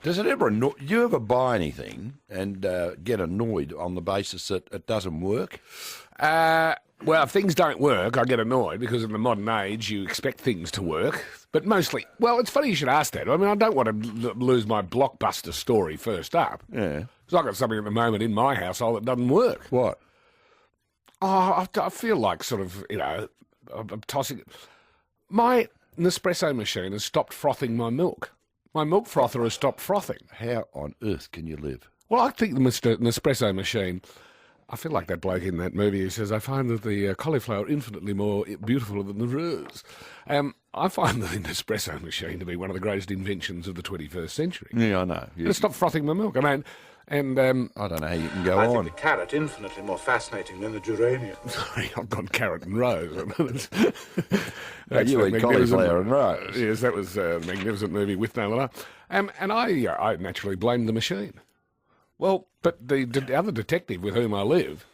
Does it ever annoy you? Ever buy anything and get annoyed on the basis that it doesn't work? Well, if things don't work, I get annoyed because in the modern age you expect things to work. But mostly, well, it's funny you should ask that. I mean, I don't want to lose my blockbuster story first up. Yeah. Because I've got something at the moment in my household that doesn't work. What? Oh, I feel like sort of, I'm tossing it. My Nespresso machine has stopped frothing my milk. My milk frother has stopped frothing. How on earth can you live? Well, I think the Nespresso machine, I feel like that bloke in that movie who says, I find that the cauliflower infinitely more beautiful than the rose. I find the Nespresso machine to be one of the greatest inventions of the 21st century. Yeah, I know. It stopped frothing my milk. I mean, and I don't know how you can go I on. think the carrot infinitely more fascinating than the geranium. Sorry, I've gone carrot and rose. You eat cauliflower and rose. Yes, that was a magnificent movie with no other. And I naturally blamed the machine. Well, But the other detective with whom I live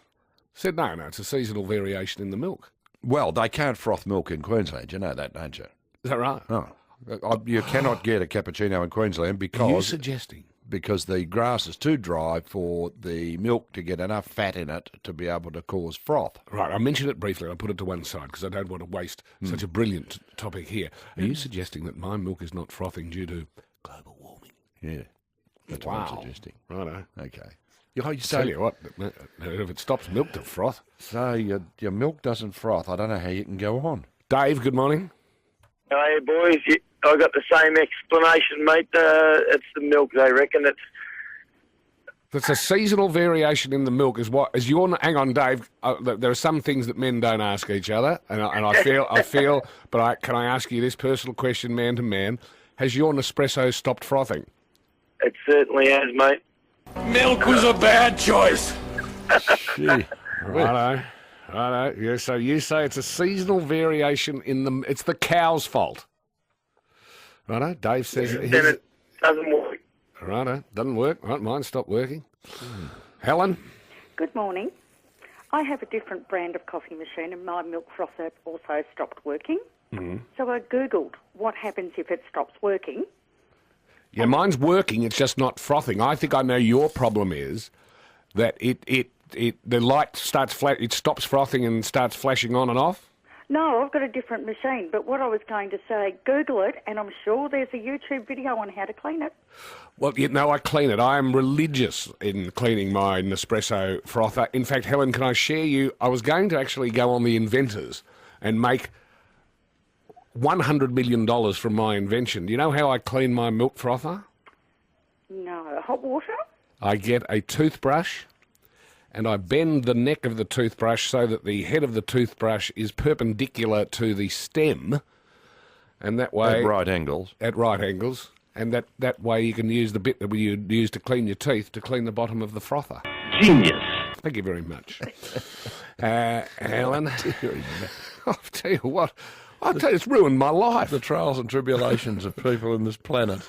said, no, it's a seasonal variation in the milk. well, they can't froth milk in Queensland. You know that, don't you? Is that right? No. You cannot get a cappuccino in Queensland Are you because suggesting? the grass is too dry for the milk to get enough fat in it to be able to cause froth. Right, I mentioned it briefly. I put it to one side because I don't want to waste such a brilliant topic here. Are you suggesting that my milk is not frothing due to global warming? Yeah, that's what I'm suggesting. Righto. Okay. Tell you what, if it stops milk to froth. So your milk doesn't froth. I don't know how you can go on. Dave, good morning. Hey boys, I got the same explanation, mate. It's the milk, they reckon. That's a seasonal variation in the milk. Hang on, Dave. There are some things that men don't ask each other, and I feel. But can I ask you this personal question, man to man? Has your Nespresso stopped frothing? It certainly has, mate. Milk was a bad choice. Gee. Righto. Yeah, so you say it's a seasonal variation in the. It's the cow's fault. Righto. Dave says Then it doesn't work. Righto. Doesn't work. Right, mine stopped working. Helen. Good morning. I have a different brand of coffee machine and my milk frother also stopped working. So I Googled what happens if it stops working. Yeah, mine's working. It's just not frothing. I think I know your problem is that the light starts it stops frothing and starts flashing on and off. No, I've got a different machine. But what I was going to say, Google it, and I'm sure there's a YouTube video on how to clean it. Well, I clean it. I am religious in cleaning my Nespresso frother. In fact, Helen, can I share you? I was going to actually go on the inventors and make $100 million from my invention. Do you know how I clean my milk frother? No, hot water? I get a toothbrush and I bend the neck of the toothbrush so that the head of the toothbrush is perpendicular to the stem, and that way... At right angles. At right angles. And that way you can use the bit that you use to clean your teeth to clean the bottom of the frother. Genius. Thank you very much. Alan, I'll tell you what, it's ruined my life. The trials and tribulations of people in this planet.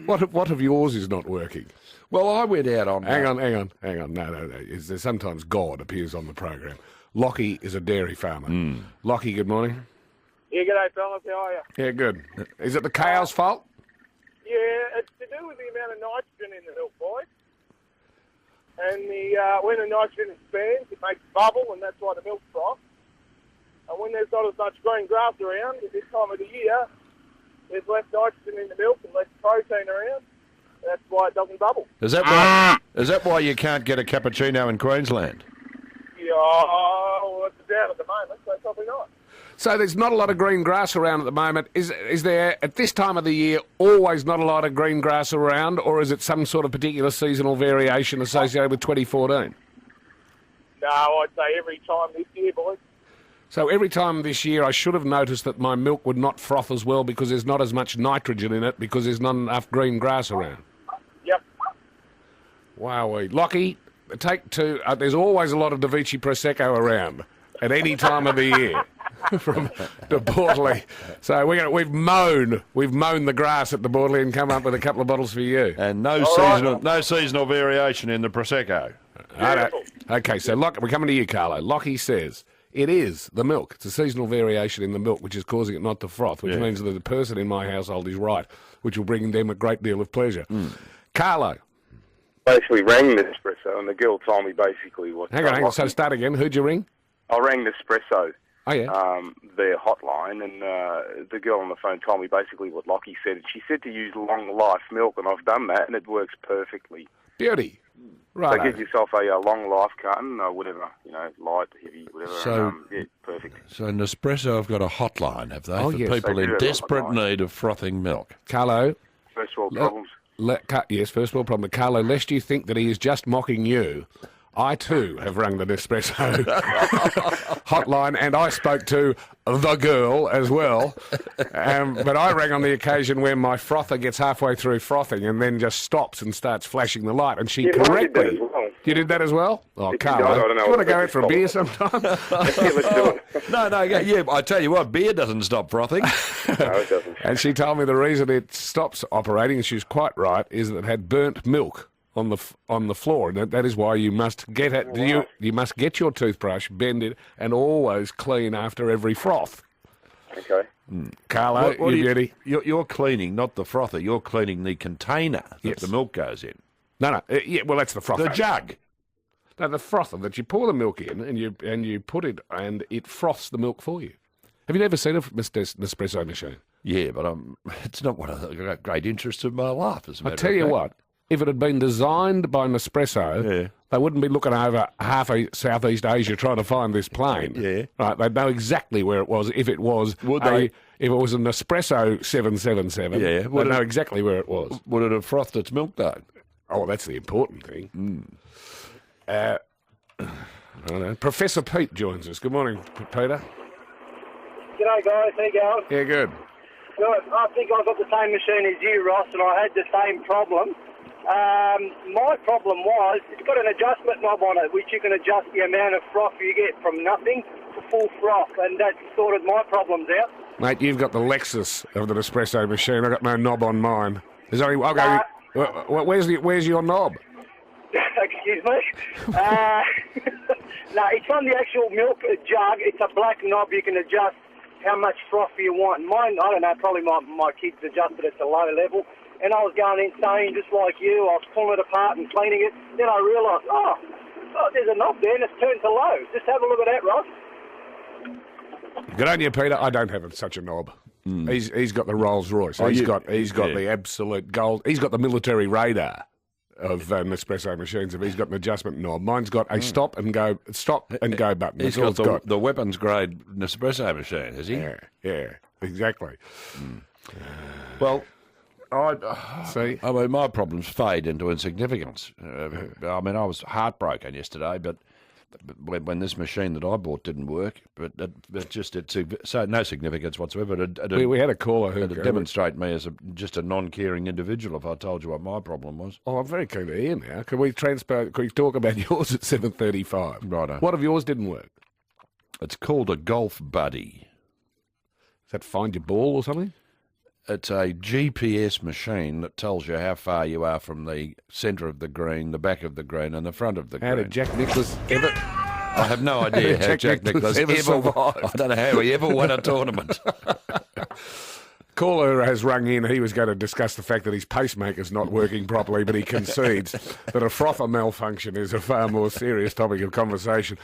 What of yours is not working? Well, I went out on... Hang on. No. Sometimes God appears on the program. Lockie is a dairy farmer. Lockie, good morning. Yeah, g'day, fellas. How are you? Yeah, good. Is it the cow's fault? Yeah, it's to do with the amount of nitrogen in the milk, boys. And when the nitrogen expands, it makes bubble, and that's why the milk froths. And when there's not as much green grass around at this time of the year, there's less nitrogen in the milk and less protein around. That's why it doesn't bubble. Is that why you can't get a cappuccino in Queensland? Yeah, well, it's down at the moment, so probably not. So there's not a lot of green grass around at the moment. Is there, at this time of the year, always not a lot of green grass around, or is it some sort of particular seasonal variation associated with 2014? No, I'd say every time this year, boys. So every time this year I should have noticed that my milk would not froth as well because there's not as much nitrogen in it because there's not enough green grass around. Yep. Wowee. Lockie, take two. There's always a lot of Da Vinci Prosecco around at any time of the year. From the Bortley. So we've mown the grass at the Bortley and come up with a couple of bottles for you. And no seasonal variation in the Prosecco. Right. Okay, so we're coming to you, Carlo. Lockie says, It is the milk. It's a seasonal variation in the milk which is causing it not to froth, which means that the person in my household is right, which will bring them a great deal of pleasure. Carlo. Basically rang Nespresso, and the girl told me basically what... Hang on. So start again. Who'd you ring? I rang Nespresso, Oh, yeah. their hotline, and the girl on the phone told me basically what Lockie said. She said to use long life milk, and I've done that, and it works perfectly. Beauty. So Right. get yourself a long life carton, or whatever, light, heavy, whatever. So- yeah, perfect. So Nespresso have got a hotline, have they, Oh, for yes. people They do in have a desperate hotline. need of frothing milk? Carlo. First world problems. Yes, first world problem. Carlo, lest you think that he is just mocking you, I too have rung the Nespresso hotline, and I spoke to the girl as well. But I rang on the occasion where my frother gets halfway through frothing and then just stops and starts flashing the light, and she Yeah, mine did that correctly... as well. You did that as well? Oh, If you Carlo, don't, I don't know do you want to what go to out for a beer sometime? Yeah, let's do it. No, yeah, I tell you what, beer doesn't stop frothing. No, it doesn't. And she told me the reason it stops operating, and she's quite right, is that it had burnt milk on the floor, and that is why you must get it. You must get your toothbrush, bend it, and always clean after every froth. Okay. Carlo, What do you beauty. You're cleaning, not the frother. You're cleaning the container that Yes. the milk goes in. No, yeah, well, that's the frother. The jug. No, the frother that you pour the milk in, and you put it, and it froths the milk for you. Have you never seen a Nespresso machine? Yeah, but it's not one of the great interests of my life, as a matter I tell of you fact. what, if it had been designed by Nespresso, Yeah. they wouldn't be looking over half of Southeast Asia trying to find this plane. Yeah. Right, they'd know exactly where it was if it was Would they? if it was an Espresso 777. Yeah, they'd would know it- exactly where it was. Would it have frothed its milk, though? Oh, that's the important thing. I don't know. Professor Pete joins us. Good morning, Peter. G'day guys, how you going? Yeah, good. Good. I think I got the same machine as you, Ross, and I had the same problem. My problem was it's got an adjustment knob on it, which you can adjust the amount of froth you get from nothing to full froth, and that sorted my problems out. Mate, you've got the Lexus of the Nespresso machine. I've got no knob on mine. There's only... I'll go... Where's your knob? Excuse me. No, it's on the actual milk jug. It's a black knob. You can adjust how much froth you want. Mine, I don't know, probably my kids adjusted it to low level. And I was going insane just like you. I was pulling it apart and cleaning it. Then I realised, oh, there's a knob there and it's turned to low. Just have a look at that, Ross. Good on you, Peter. I don't have such a knob. He's got the Rolls Royce. Oh, He's you- got yeah. the absolute gold. He's got the military radar of Nespresso machines. If he's got an adjustment knob, mine's got a stop and go button. He's That's all got it's the weapons grade Nespresso machine, has he? Yeah, exactly. Well, See, I mean, my problems fade into insignificance. I mean, I was heartbroken yesterday, but when this machine that I bought didn't work, but it's so no significance whatsoever. we had a caller who It'd demonstrate me as just a non-caring individual if I told you what my problem was. Oh, I'm very keen to hear now. Can we talk about yours at 7:35? Righto. What of yours didn't work? It's called a Golf Buddy. Is that find your ball or something? It's a GPS machine that tells you how far you are from the centre of the green, the back of the green, and the front of the How green. did Jack Nicklaus ever... I have no idea how Jack Jack Nicklaus Nicklaus ever ever. survived. I don't know how he ever won a tournament. Caller has rung in. He was going to discuss the fact that his pacemaker's not working properly, but he concedes that a frother malfunction is a far more serious topic of conversation.